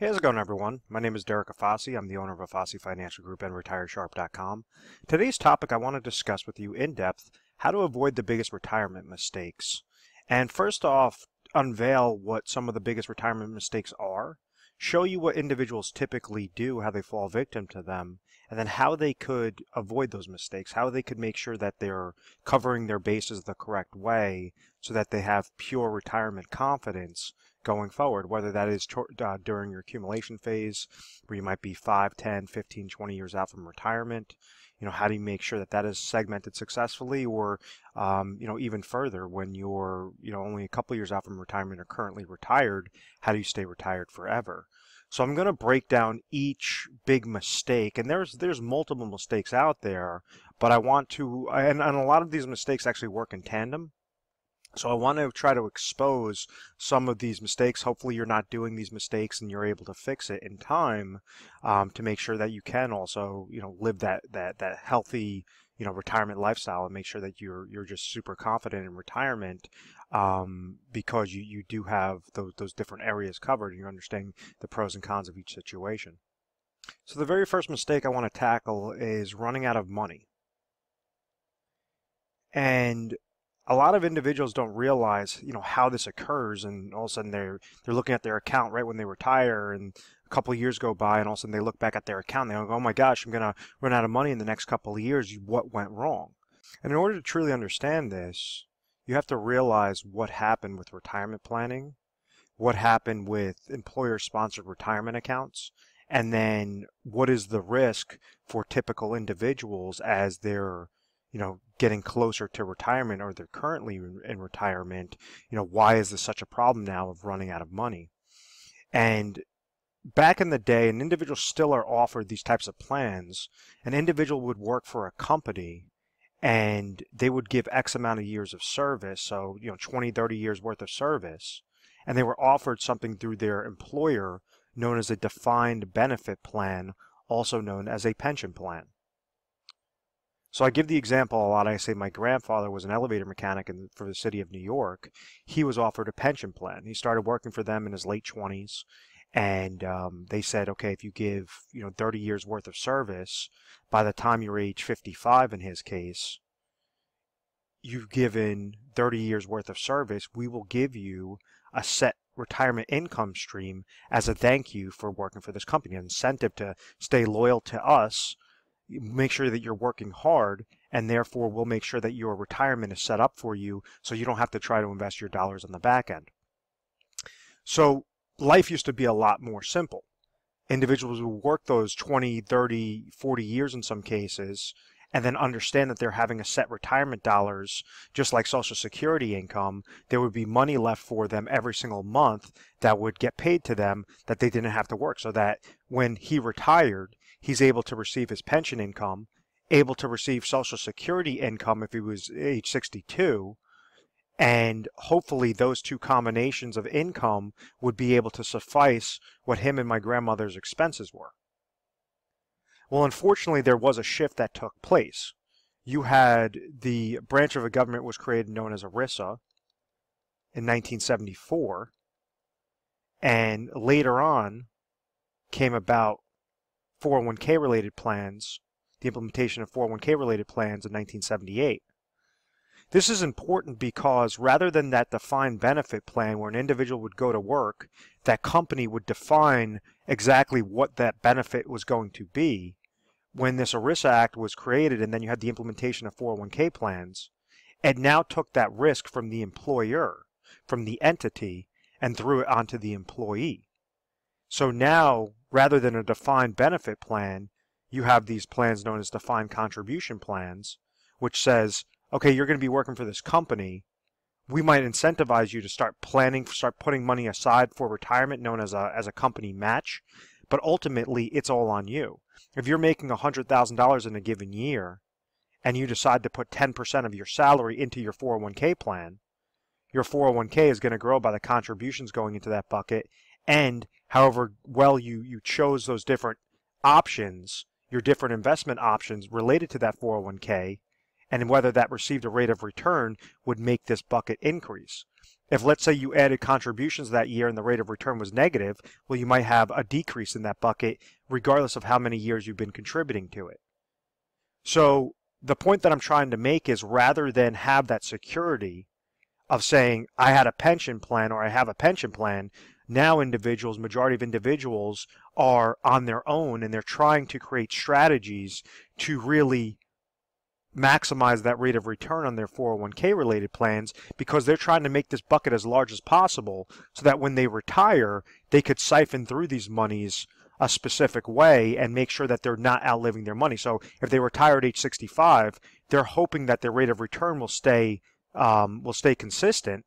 Hey, how's it going, everyone? My name is Derek Afasi. I'm the owner of Afasi Financial Group and RetireSharp.com. Today's topic, I want to discuss with you in depth how to avoid the biggest retirement mistakes. And first off, unveil what some of the biggest retirement mistakes are, show you what individuals typically do, how they fall victim to them, and then how they could avoid those mistakes, how they could make sure that they're covering their bases the correct way so that they have pure retirement confidence going forward, whether that is during your accumulation phase where you might be 5, 10, 15, 20 years out from retirement. How do you make sure that that is segmented successfully, or even further when you're only a couple years out from retirement or currently retired, how do you stay retired forever? So I'm going to break down each big mistake, and there's multiple mistakes out there, but I want to, and a lot of these mistakes actually work in tandem. So I want to try to expose some of these mistakes. Hopefully you're not doing these mistakes and you're able to fix it in time, to make sure that you can also, live that healthy, retirement lifestyle, and make sure that you're just super confident in retirement, because you do have those different areas covered and you're understanding the pros and cons of each situation. So the very first mistake I want to tackle is running out of money. And a lot of individuals don't realize, how this occurs, and all of a sudden they're looking at their account right when they retire, and a couple of years go by, and all of a sudden they look back at their account and they go, "Oh my gosh, I'm gonna run out of money in the next couple of years. What went wrong?" And in order to truly understand this, you have to realize what happened with retirement planning, what happened with employer-sponsored retirement accounts, and then what is the risk for typical individuals as they're getting closer to retirement, or they're currently in retirement. Why is this such a problem now of running out of money? And back in the day, and individuals still are offered these types of plans, an individual would work for a company and they would give X amount of years of service, so 20, 30 years worth of service, and they were offered something through their employer known as a defined benefit plan, also known as a pension plan. So I give the example a lot. I say my grandfather was an elevator mechanic for the city of New York. He was offered a pension plan. He started working for them in his late 20s, and they said, okay, if you give 30 years worth of service, by the time you're age 55 in his case, you've given 30 years worth of service, we will give you a set retirement income stream as a thank you for working for this company, an incentive to stay loyal to us. Make sure that you're working hard, and therefore we'll make sure that your retirement is set up for you so you don't have to try to invest your dollars on the back end. So life used to be a lot more simple. Individuals would work those 20, 30, 40 years in some cases, and then understand that they're having a set retirement dollars, just like Social Security income. There would be money left for them every single month that would get paid to them, that they didn't have to work, so that when he retired, he's able to receive his pension income, able to receive Social Security income if he was age 62, and hopefully those two combinations of income would be able to suffice what him and my grandmother's expenses were. Well, unfortunately, there was a shift that took place. You had the branch of the government was created known as ERISA in 1974, and later on came about 401k related plans, the implementation of 401k related plans in 1978. This is important because rather than that defined benefit plan where an individual would go to work, that company would define exactly what that benefit was going to be. When this ERISA Act was created, and then you had the implementation of 401k plans, it now took that risk from the employer, from the entity, and threw it onto the employee. So now, rather than a defined benefit plan, you have these plans known as defined contribution plans, which says, okay, you're going to be working for this company. We might incentivize you to start planning, start putting money aside for retirement, known as a company match, but ultimately it's all on you. If you're making $100,000 in a given year, and you decide to put 10% of your salary into your 401k plan, your 401k is going to grow by the contributions going into that bucket, and however well you chose those different options, your different investment options related to that 401k, and whether that received a rate of return would make this bucket increase. If, let's say, you added contributions that year and the rate of return was negative, well, you might have a decrease in that bucket regardless of how many years you've been contributing to it. So the point that I'm trying to make is, rather than have that security of saying I had a pension plan or I have a pension plan, now individuals, majority of individuals, are on their own and they're trying to create strategies to really maximize that rate of return on their 401k related plans, because they're trying to make this bucket as large as possible so that when they retire, they could siphon through these monies a specific way and make sure that they're not outliving their money. So if they retire at age 65, they're hoping that their rate of return will stay consistent,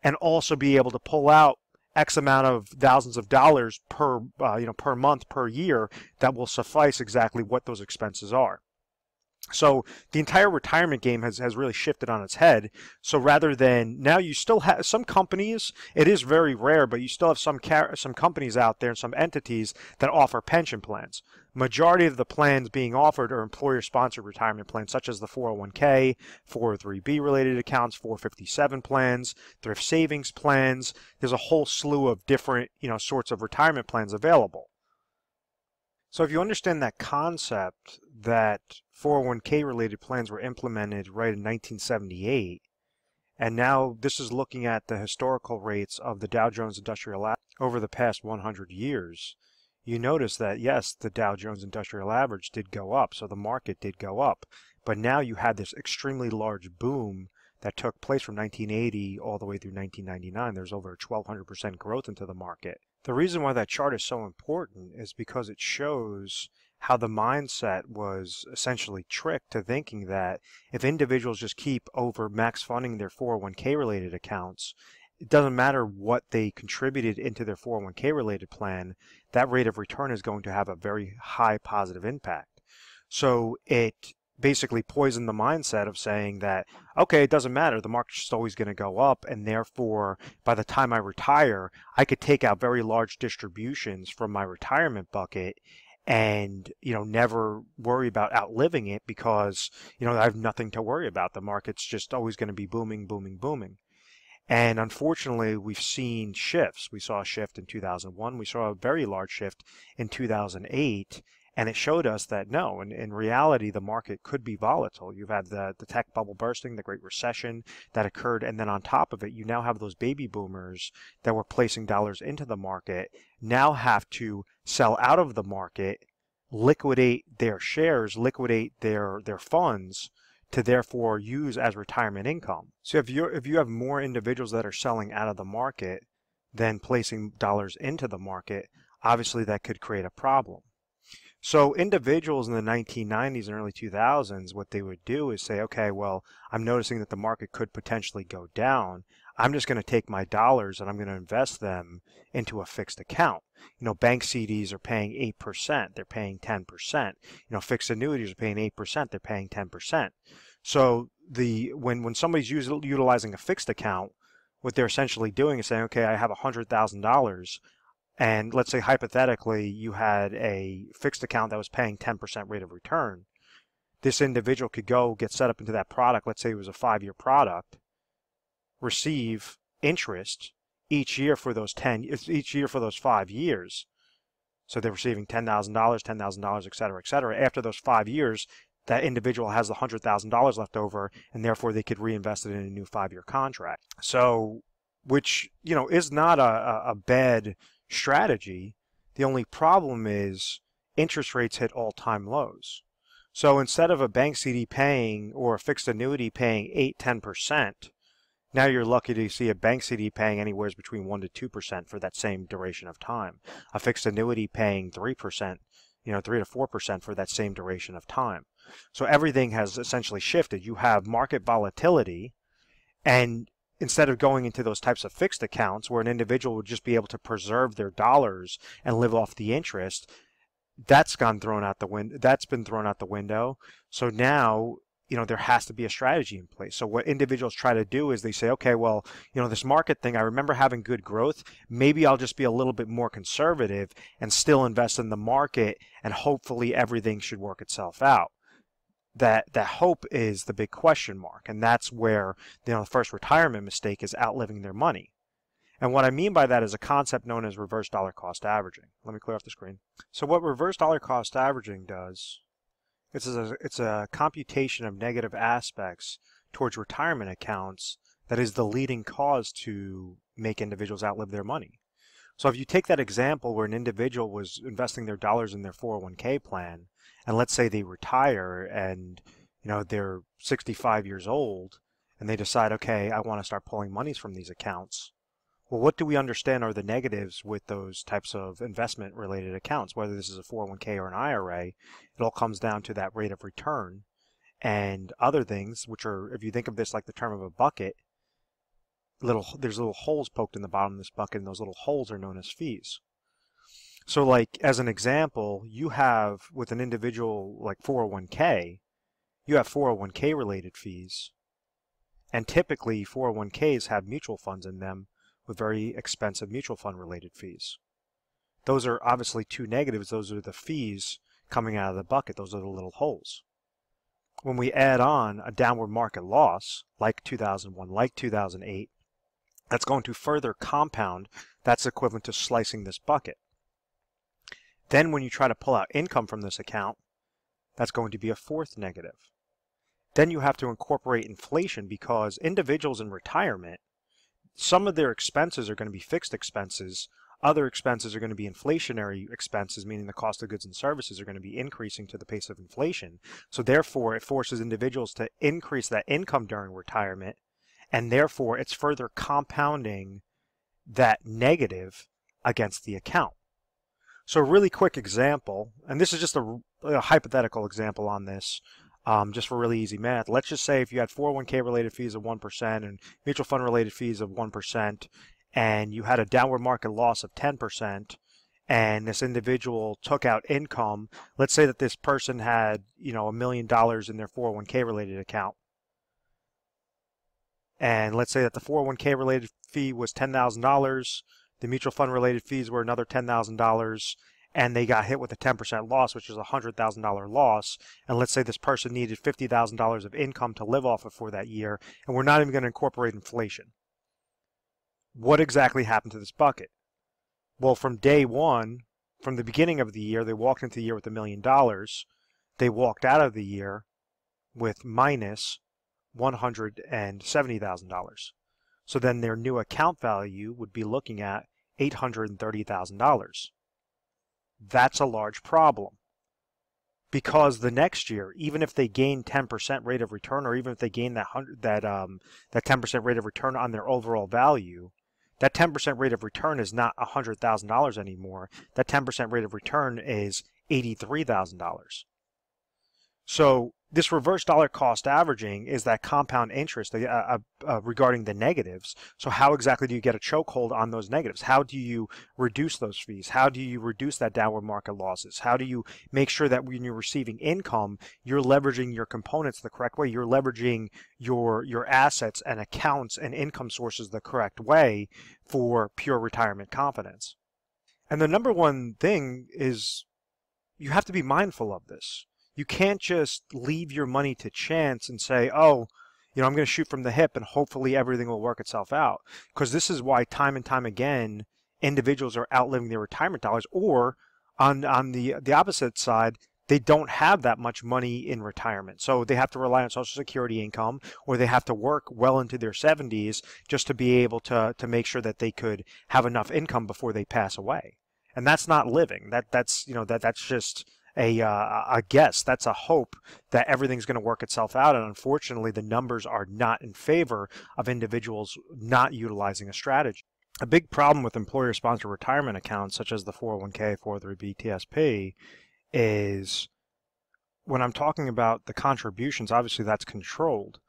and also be able to pull out X amount of thousands of dollars per per month, per year, that will suffice exactly what those expenses are. So the entire retirement game has really shifted on its head. So rather than, now you still have some companies, it is very rare, but you still have some companies out there and some entities that offer pension plans. Majority of the plans being offered are employer-sponsored retirement plans, such as the 401k, 403b related accounts, 457 plans, thrift savings plans. There's a whole slew of different, sorts of retirement plans available. So if you understand that concept, that 401k related plans were implemented right in 1978, and now this is looking at the historical rates of the Dow Jones Industrial Average over the past 100 years, you notice that yes, the Dow Jones Industrial Average did go up, so the market did go up, but now you had this extremely large boom that took place from 1980 all the way through 1999. There's over 1,200% growth into the market. The reason why that chart is so important is because it shows how the mindset was essentially tricked to thinking that if individuals just keep over max funding their 401k related accounts, it doesn't matter what they contributed into their 401k related plan, that rate of return is going to have a very high positive impact. So it basically poisoned the mindset of saying that, okay, it doesn't matter, the market's just always going to go up, and therefore by the time I retire, I could take out very large distributions from my retirement bucket and never worry about outliving it, because I have nothing to worry about. The market's just always going to be booming, booming, booming. And unfortunately, we've seen shifts. We saw a shift in 2001. We saw a very large shift in 2008. And it showed us that no, in reality, the market could be volatile. You've had the tech bubble bursting, the Great Recession that occurred, and then on top of it, you now have those baby boomers that were placing dollars into the market now have to sell out of the market, liquidate their shares, liquidate their funds, to therefore use as retirement income. So if you have more individuals that are selling out of the market than placing dollars into the market, obviously that could create a problem. So individuals in the 1990s and early 2000s, what they would do is say, okay, well, I'm noticing that the market could potentially go down. I'm just going to take my dollars and I'm going to invest them into a fixed account. Bank CDs are paying 8%. They're paying 10%. Fixed annuities are paying 8%. They're paying 10%. So when somebody's utilizing a fixed account, what they're essentially doing is saying, okay, I have $100,000. And let's say hypothetically you had a fixed account that was paying 10% rate of return. This individual could go get set up into that product. Let's say it was a 5-year product, receive interest each year for those 5 years. So they're receiving $10,000, et cetera, et cetera. After those 5 years, that individual has the $100,000 left over, and therefore they could reinvest it in a new 5-year contract. So, which is not a bad strategy. The only problem is interest rates hit all-time lows. So instead of a bank CD paying or a fixed annuity paying 8-10%, now you're lucky to see a bank CD paying anywhere between 1 to 2% for that same duration of time. A fixed annuity paying 3%, 3 to 4% for that same duration of time. So everything has essentially shifted. You have market volatility, and instead of going into those types of fixed accounts where an individual would just be able to preserve their dollars and live off the interest, that's been thrown out the window. So now, there has to be a strategy in place. So what individuals try to do is they say, okay, well, this market thing, I remember having good growth. Maybe I'll just be a little bit more conservative and still invest in the market, and hopefully everything should work itself out. that hope is the big question mark, and that's where the first retirement mistake is outliving their money. And what I mean by that is a concept known as reverse dollar cost averaging. Let me clear off the screen. So what reverse dollar cost averaging does, it's a computation of negative aspects towards retirement accounts that is the leading cause to make individuals outlive their money. So if you take that example where an individual was investing their dollars in their 401k plan, and let's say they retire and they're 65 years old and they decide, okay, I want to start pulling monies from these accounts. Well, what do we understand are the negatives with those types of investment related accounts, whether this is a 401k or an IRA? It all comes down to that rate of return and other things, which are, if you think of this like the term of a bucket, there's little holes poked in the bottom of this bucket, and those little holes are known as fees. So like as an example, you have with an individual like 401k, you have 401k related fees, and typically 401ks have mutual funds in them with very expensive mutual fund related fees. Those are obviously two negatives. Those are the fees coming out of the bucket. Those are the little holes. When we add on a downward market loss like 2001, like 2008, that's going to further compound. That's equivalent to slicing this bucket. Then when you try to pull out income from this account, that's going to be a fourth negative. Then you have to incorporate inflation, because individuals in retirement, some of their expenses are going to be fixed expenses. Other expenses are going to be inflationary expenses, meaning the cost of goods and services are going to be increasing to the pace of inflation. So therefore, it forces individuals to increase that income during retirement, and therefore it's further compounding that negative against the account. So a really quick example, and this is just a hypothetical example on this, just for really easy math. Let's just say if you had 401k related fees of 1% and mutual fund related fees of 1%, and you had a downward market loss of 10%, and this individual took out income. Let's say that this person had, $1 million in their 401k related account. And let's say that the 401k related fee was $10,000, the mutual fund related fees were another $10,000, and they got hit with a 10% loss, which is a $100,000 loss. And let's say this person needed $50,000 of income to live off of for that year, and we're not even going to incorporate inflation. What exactly happened to this bucket? Well, from day one, from the beginning of the year, they walked into the year with $1 million. They walked out of the year with minus $170,000. So then their new account value would be looking at $830,000. That's a large problem, because the next year, even if they gain 10% rate of return, or even if they gain that 10% rate of return on their overall value, that 10% rate of return is not $100,000 anymore. That 10% rate of return is $83,000. So this reverse dollar cost averaging is that compound interest regarding the negatives. So how exactly do you get a chokehold on those negatives? How do you reduce those fees? How do you reduce that downward market losses? How do you make sure that when you're receiving income, you're leveraging your components the correct way? You're leveraging your assets and accounts and income sources the correct way for pure retirement confidence. And the number one thing is you have to be mindful of this. You can't just leave your money to chance and say, oh, I'm going to shoot from the hip and hopefully everything will work itself out. Because this is why time and time again, individuals are outliving their retirement dollars, or on the opposite side, they don't have that much money in retirement. So they have to rely on Social Security income, or they have to work well into their 70s just to be able to make sure that they could have enough income before they pass away. And that's not living. That's just a guess. That's a hope that everything's going to work itself out, and unfortunately the numbers are not in favor of individuals not utilizing a strategy. A big problem with employer-sponsored retirement accounts such as the 401k, 403b, TSP is when I'm talking about the contributions, obviously that's controlled.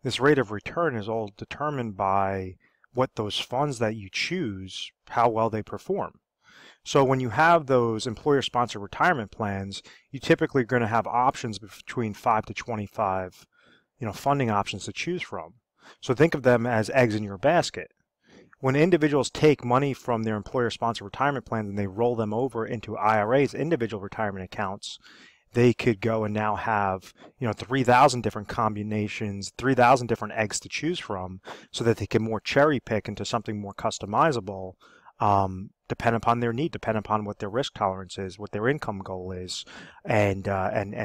This rate of return is all determined by what those funds that you choose, how well they perform. So when you have those employer-sponsored retirement plans, you typically are going to have options between 5 to 25, funding options to choose from. So think of them as eggs in your basket. When individuals take money from their employer-sponsored retirement plans and they roll them over into IRAs, individual retirement accounts, they could go and now have, 3,000 different combinations, 3,000 different eggs to choose from, so that they can more cherry pick into something more customizable, depend upon their need, depend upon what their risk tolerance is, what their income goal is, and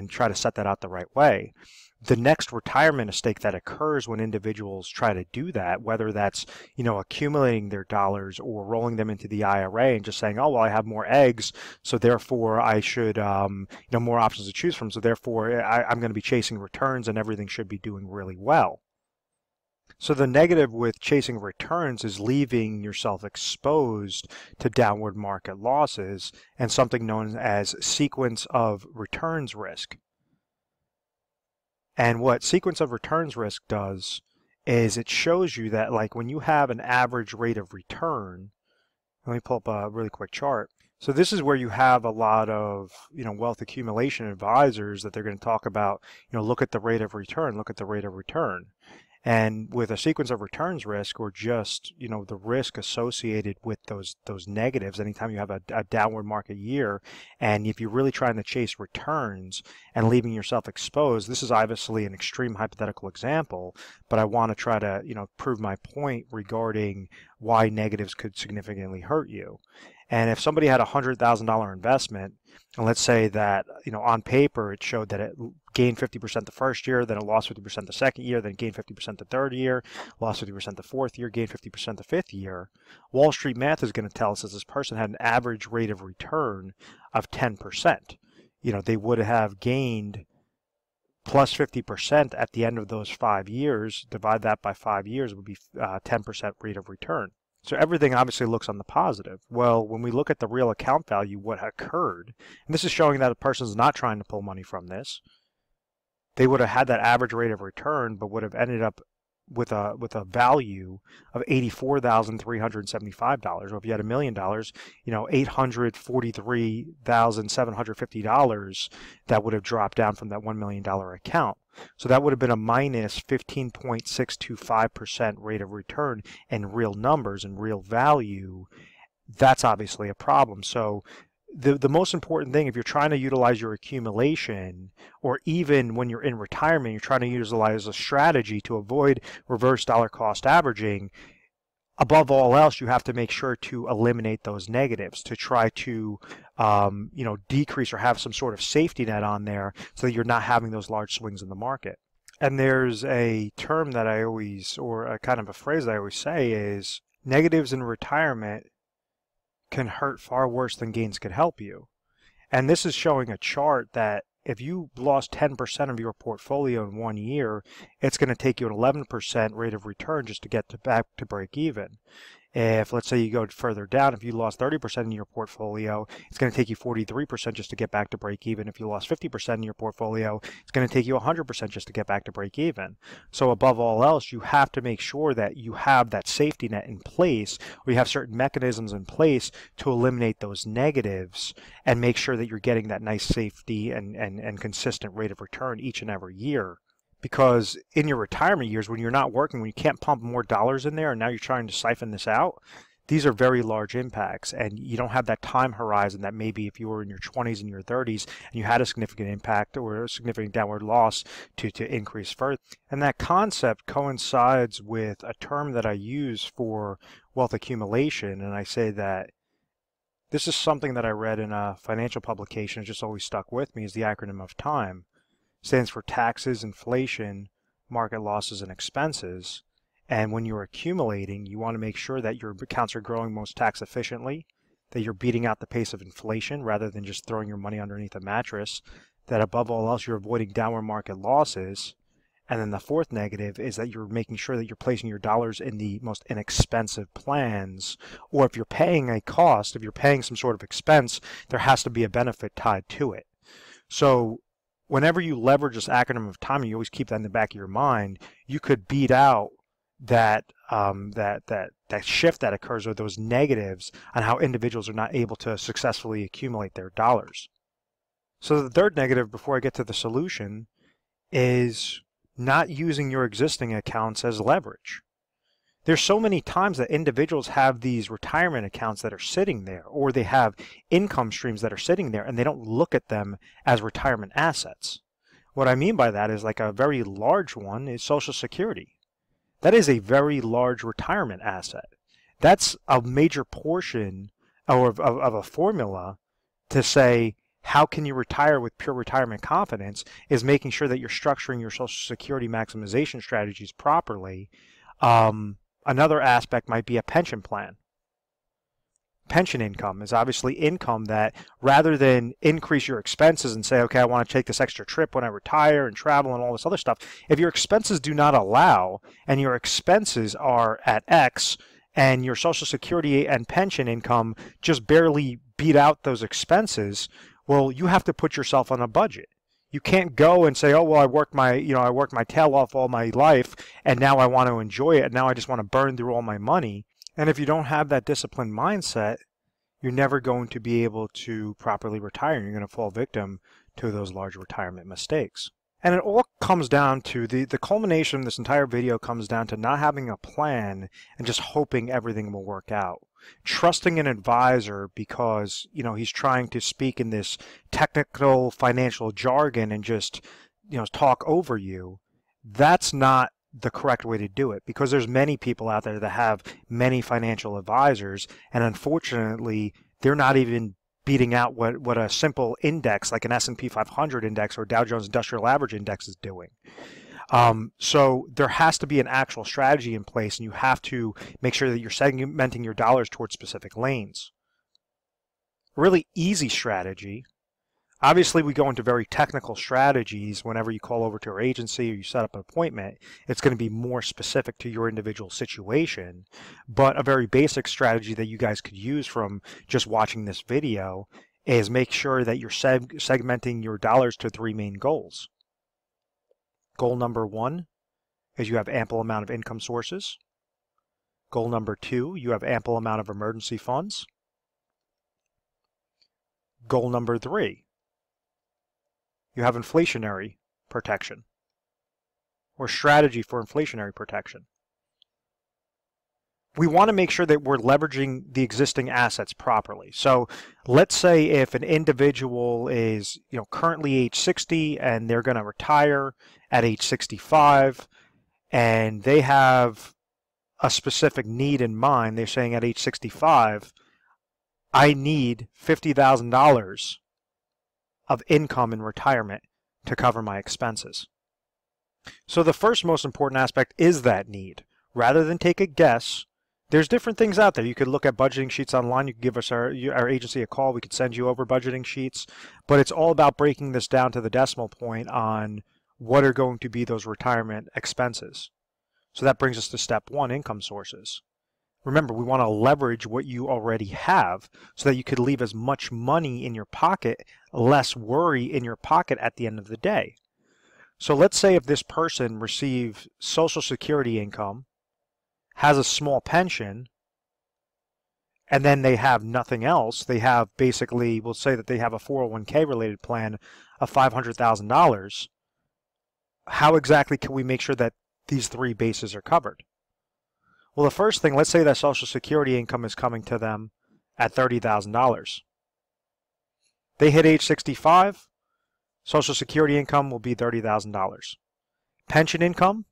try to set that out the right way. The next retirement mistake that occurs when individuals try to do that, whether that's, accumulating their dollars or rolling them into the IRA and just saying, oh, well, I have more eggs, so therefore I should, more options to choose from, so therefore I'm going to be chasing returns and everything should be doing really well. So the negative with chasing returns is leaving yourself exposed to downward market losses and something known as sequence of returns risk. And what sequence of returns risk does is it shows you that, like, when you have an average rate of return, let me pull up a really quick chart. So this is where you have a lot of, wealth accumulation advisors that they're going to talk about, look at the rate of return, look at the rate of return. And with a sequence of returns risk, or just, the risk associated with those negatives, anytime you have a downward market year, and if you're really trying to chase returns and leaving yourself exposed, this is obviously an extreme hypothetical example, but I want to try to, prove my point regarding why negatives could significantly hurt you. And if somebody had a $100,000 investment, and let's say that, on paper it showed that it gained 50% the first year, then it lost 50% the second year, then gained 50% the third year, lost 50% the fourth year, gained 50% the fifth year, Wall Street math is going to tell us that this person had an average rate of return of 10%. They would have gained plus 50% at the end of those 5 years. Divide that by 5 years, would be 10% rate of return. So everything obviously looks on the positive. Well, when we look at the real account value, what occurred, and this is showing that a person is not trying to pull money from this, they would have had that average rate of return, but would have ended up with a value of $84,375. Or if you had $1 million, $843,750 that would have dropped down from that $1 million account. So that would have been a minus 15.625% rate of return in real numbers and real value. That's obviously a problem. So the most important thing, if you're trying to utilize your accumulation, or even when you're in retirement, you're trying to utilize a strategy to avoid reverse dollar cost averaging, above all else, you have to make sure to eliminate those negatives, to try to decrease or have some sort of safety net on there so that you're not having those large swings in the market. And there's a term that I always, or a kind of a phrase that I always say is, negatives in retirement can hurt far worse than gains could help you. And this is showing a chart that if you lost 10% of your portfolio in 1 year, it's going to take you an 11% rate of return just to get back to break even. If, let's say, you go further down, if you lost 30% in your portfolio, it's going to take you 43% just to get back to break even. If you lost 50% in your portfolio, it's going to take you 100% just to get back to break even. So above all else, you have to make sure that you have that safety net in place, or you have certain mechanisms in place to eliminate those negatives and make sure that you're getting that nice safety and consistent rate of return each and every year. Because in your retirement years, when you're not working, when you can't pump more dollars in there, and now you're trying to siphon this out, these are very large impacts, and you don't have that time horizon that maybe if you were in your 20s and your 30s and you had a significant impact or a significant downward loss to increase further. And that concept coincides with a term that I use for wealth accumulation, and I say that this is something that I read in a financial publication. It just always stuck with me, is the acronym of TIME. Stands for taxes, inflation, market losses, and expenses. And when you're accumulating, you want to make sure that your accounts are growing most tax efficiently, that you're beating out the pace of inflation rather than just throwing your money underneath a mattress, that above all else you're avoiding downward market losses. And then the fourth negative is that you're making sure that you're placing your dollars in the most inexpensive plans, or if you're paying a cost, if you're paying some sort of expense, there has to be a benefit tied to it. So whenever you leverage this acronym of TIME, you always keep that in the back of your mind, you could beat out that shift that occurs, or those negatives on how individuals are not able to successfully accumulate their dollars. So the third negative, before I get to the solution, is not using your existing accounts as leverage. There's so many times that individuals have these retirement accounts that are sitting there, or they have income streams that are sitting there, and they don't look at them as retirement assets. What I mean by that is, like, a very large one is Social Security. That is a very large retirement asset. That's a major portion of a formula to say, how can you retire with pure retirement confidence, is making sure that you're structuring your Social Security maximization strategies properly. Another aspect might be a pension plan. Pension income is obviously income that, rather than increase your expenses and say, okay, I want to take this extra trip when I retire and travel and all this other stuff, if your expenses do not allow and your expenses are at X and your Social Security and pension income just barely beat out those expenses, well, you have to put yourself on a budget. You can't go and say, oh, well, I worked my tail off all my life, and now I want to enjoy it, and now I just want to burn through all my money. And if you don't have that disciplined mindset, you're never going to be able to properly retire. You're going to fall victim to those large retirement mistakes. And it all comes down to, the culmination of this entire video comes down to not having a plan and just hoping everything will work out. Trusting an advisor because, he's trying to speak in this technical financial jargon and just, talk over you. That's not the correct way to do it, because there's many people out there that have many financial advisors, and unfortunately, they're not even beating out what a simple index like an S&P 500 index or Dow Jones Industrial Average index is doing. So there has to be an actual strategy in place, and you have to make sure that you're segmenting your dollars towards specific lanes. A really easy strategy. Obviously, we go into very technical strategies whenever you call over to our agency or you set up an appointment. It's going to be more specific to your individual situation. But a very basic strategy that you guys could use from just watching this video is make sure that you're segmenting your dollars to 3 main goals. Goal number 1 is you have ample amount of income sources. Goal number 2, you have ample amount of emergency funds. Goal number 3, you have inflationary protection, or strategy for inflationary protection. We want to make sure that we're leveraging the existing assets properly. So let's say if an individual is currently age 60 and they're going to retire at age 65, and they have a specific need in mind. They're saying at age 65, I need $50,000 of income in retirement to cover my expenses. So the first most important aspect is that need. Rather than take a guess, there's different things out there. You could look at budgeting sheets online. You could give us our agency a call. We could send you over budgeting sheets. But it's all about breaking this down to the decimal point on what are going to be those retirement expenses. So that brings us to step 1, income sources. Remember, we want to leverage what you already have so that you could leave as much money in your pocket, less worry in your pocket at the end of the day. So let's say if this person receives Social Security income, has a small pension, and then they have nothing else. They have basically, we'll say that they have a 401k related plan of $500,000. How exactly can we make sure that these 3 bases are covered? Well, the first thing, let's say that Social Security income is coming to them at $30,000. They hit age 65, Social Security income will be $30,000. Pension income,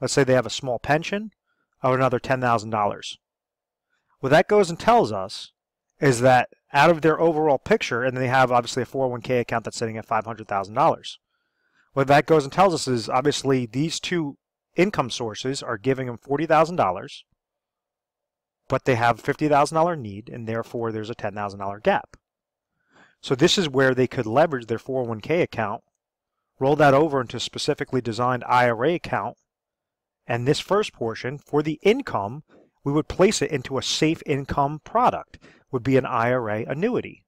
let's say they have a small pension of another $10,000. What that goes and tells us is that out of their overall picture, and they have obviously a 401k account that's sitting at $500,000. What that goes and tells us is obviously these 2 income sources are giving them $40,000, but they have a $50,000 need, and therefore there's a $10,000 gap. So this is where they could leverage their 401k account, roll that over into a specifically designed IRA account, and this first portion, for the income, we would place it into a safe income product, would be an IRA annuity.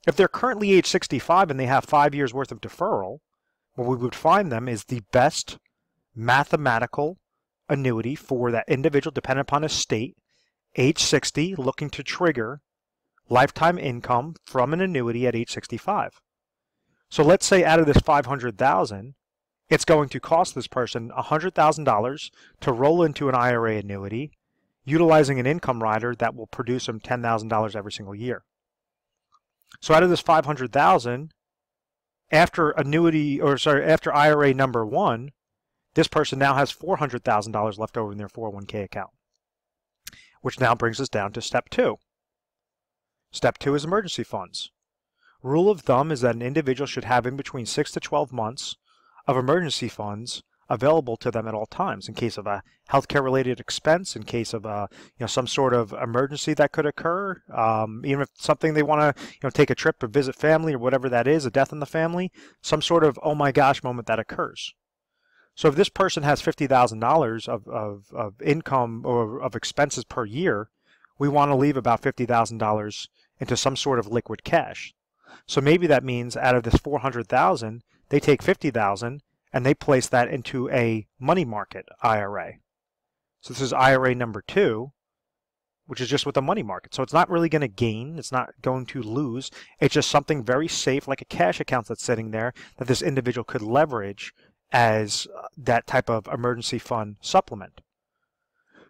If they're currently age 65 and they have 5 years worth of deferral, what we would find them is the best mathematical annuity for that individual dependent upon his state, age 60, looking to trigger lifetime income from an annuity at age 65. So let's say out of this $500,000, it's going to cost this person $100,000 to roll into an IRA annuity, utilizing an income rider that will produce them $10,000 every single year. So out of this $500,000, after after IRA number 1, this person now has $400,000 left over in their 401k account, which now brings us down to step 2. Step 2 is emergency funds. Rule of thumb is that an individual should have in between 6 to 12 months of emergency funds available to them at all times in case of a healthcare related expense, in case of some sort of emergency that could occur, even if something they want to take a trip or visit family or whatever that is, a death in the family, some sort of oh my gosh moment that occurs. So if this person has $50,000 of income or of expenses per year, we want to leave about $50,000 into some sort of liquid cash. So maybe that means out of this $400,000, they take $50,000 and they place that into a money market IRA. So this is IRA number 2, which is just with a money market. So it's not really going to gain, it's not going to lose. It's just something very safe, like a cash account that's sitting there that this individual could leverage as that type of emergency fund supplement.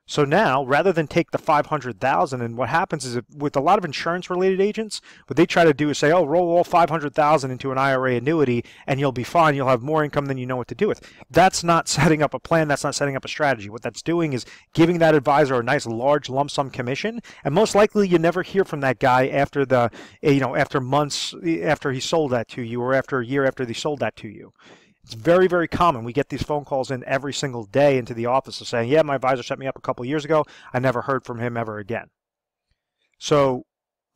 So now, rather than take the $500,000, and what happens is with a lot of insurance-related agents, what they try to do is say, oh, roll all $500,000 into an IRA annuity, and you'll be fine. You'll have more income than you know what to do with. That's not setting up a plan. That's not setting up a strategy. What that's doing is giving that advisor a nice large lump sum commission, and most likely you never hear from that guy after after months after he sold that to you, or after a year after they sold that to you. It's very, very common. We get these phone calls in every single day into the office of saying, yeah, my advisor set me up a couple years ago. I never heard from him ever again. So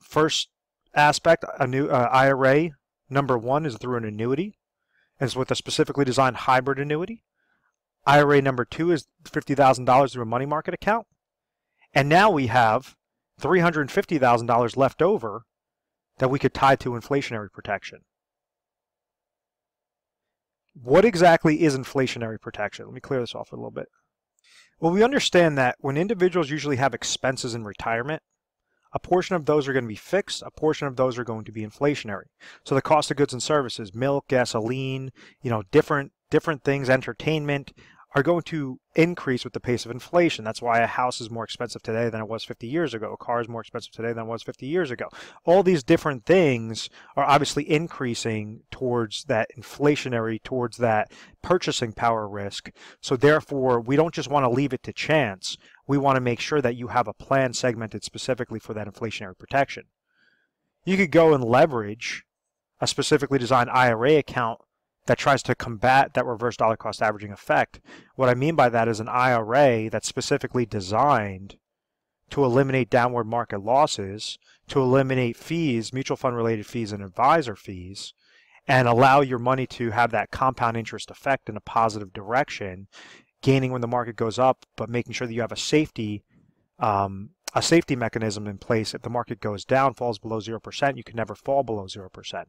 first aspect, a new IRA number 1 is through an annuity. It's with a specifically designed hybrid annuity. IRA number 2 is $50,000 through a money market account. And now we have $350,000 left over that we could tie to inflationary protection. What exactly is inflationary protection? Let me clear this off a little bit. Well, we understand that when individuals usually have expenses in retirement, a portion of those are going to be fixed, a portion of those are going to be inflationary. So the cost of goods and services, milk, gasoline, different things, entertainment, are going to increase with the pace of inflation. That's why a house is more expensive today than it was 50 years ago. A car is more expensive today than it was 50 years ago. All these different things are obviously increasing towards that inflationary, towards that purchasing power risk. So therefore, we don't just want to leave it to chance. We want to make sure that you have a plan segmented specifically for that inflationary protection. You could go and leverage a specifically designed IRA account that tries to combat that reverse dollar cost averaging effect. What I mean by that is an IRA that's specifically designed to eliminate downward market losses, to eliminate fees, mutual fund related fees and advisor fees, and allow your money to have that compound interest effect in a positive direction, gaining when the market goes up, but making sure that you have a safety mechanism in place. If the market goes down, falls below 0%, you can never fall below 0%.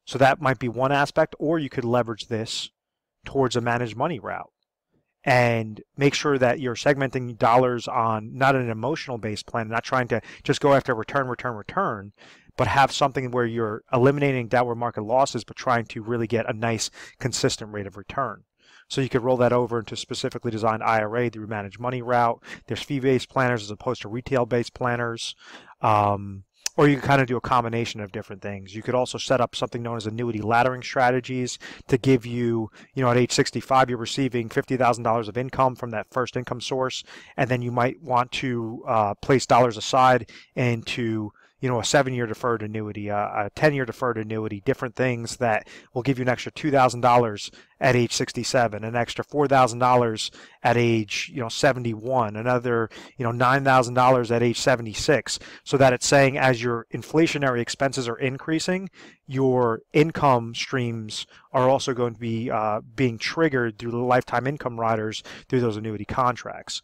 So that might be one aspect, or you could leverage this towards a managed money route and make sure that you're segmenting dollars on not an emotional based plan, not trying to just go after return, but have something where you're eliminating downward market losses, but trying to really get a nice consistent rate of return. So you could roll that over into specifically designed IRA through managed money route. There's fee-based planners as opposed to retail-based planners. Or you can kind of do a combination of different things. You could also set up something known as annuity laddering strategies to give you, at age 65, you're receiving $50,000 of income from that first income source, and then you might want to place dollars aside into a 7-year deferred annuity, a 10-year deferred annuity, different things that will give you an extra $2,000 at age 67, an extra $4,000 at age 71, another $9,000 at age 76, so that it's saying as your inflationary expenses are increasing, your income streams are also going to be being triggered through the lifetime income riders through those annuity contracts.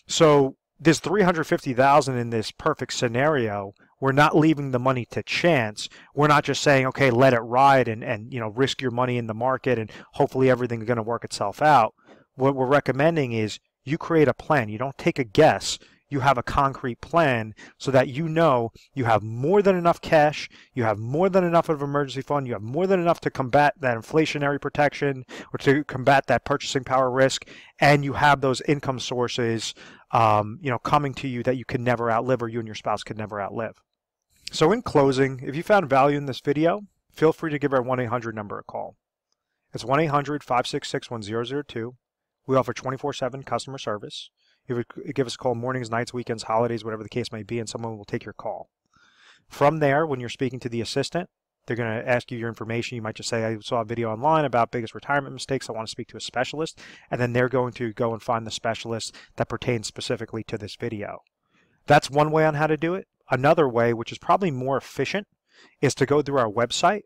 So this $350,000 in this perfect scenario, we're not leaving the money to chance. We're not just saying, okay, let it ride and risk your money in the market and hopefully everything's going to work itself out. What we're recommending is you create a plan. You don't take a guess. you have a concrete plan so that you know you have more than enough cash, you have more than enough of an emergency fund, you have more than enough to combat that inflationary protection or to combat that purchasing power risk, and you have those income sources coming to you that you can never outlive, or you and your spouse could never outlive. So in closing, if you found value in this video, feel free to give our 1-800 number a call. It's 1-800-566-1002. We offer 24/7 customer service. You would give us a call mornings, nights, weekends, holidays, whatever the case may be, and someone will take your call. From there, when you're speaking to the assistant, they're going to ask you your information. You might just say, I saw a video online about biggest retirement mistakes. I want to speak to a specialist. And then they're going to go and find the specialist that pertains specifically to this video. That's one way on how to do it. Another way, which is probably more efficient, is to go through our website,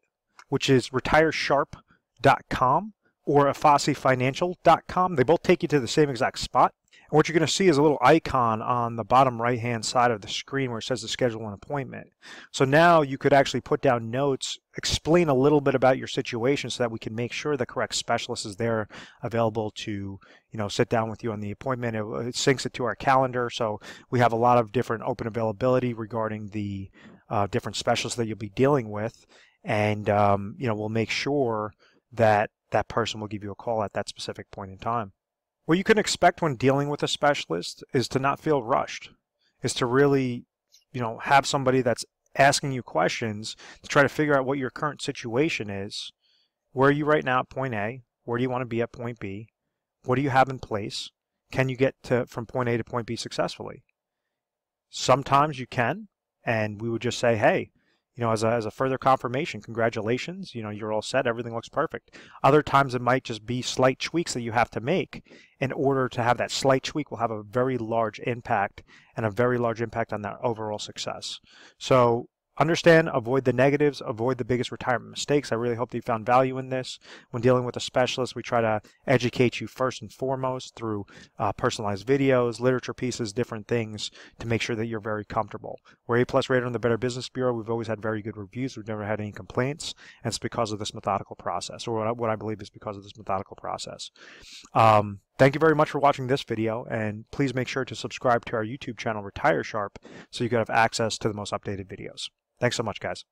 which is retiresharp.com or afasifinancial.com. They both take you to the same exact spot. And what you're going to see is a little icon on the bottom right-hand side of the screen where it says to schedule an appointment. So now you could actually put down notes, explain a little bit about your situation so that we can make sure the correct specialist is there available to, sit down with you on the appointment. It syncs it to our calendar. So we have a lot of different open availability regarding the different specialists that you'll be dealing with. And, we'll make sure that that person will give you a call at that specific point in time. What you can expect when dealing with a specialist is to not feel rushed, is to really, have somebody that's asking you questions to try to figure out what your current situation is. Where are you right now at point A? Where do you want to be at point B? What do you have in place? Can you get from point A to point B successfully? Sometimes you can, and we would just say, hey, as a further confirmation, congratulations, you're all set, everything looks perfect. Other times it might just be slight tweaks that you have to make in order to have that slight tweak will have a very large impact and a very large impact on that overall success. So understand, avoid the negatives, avoid the biggest retirement mistakes. I really hope that you found value in this. When dealing with a specialist, we try to educate you first and foremost through personalized videos, literature pieces, different things to make sure that you're very comfortable. We're A+ rated on the Better Business Bureau. We've always had very good reviews. We've never had any complaints, and it's because of this methodical process, or what I believe is because of this methodical process. Thank you very much for watching this video, and please make sure to subscribe to our YouTube channel, Retire Sharp, so you can have access to the most updated videos. Thanks so much, guys.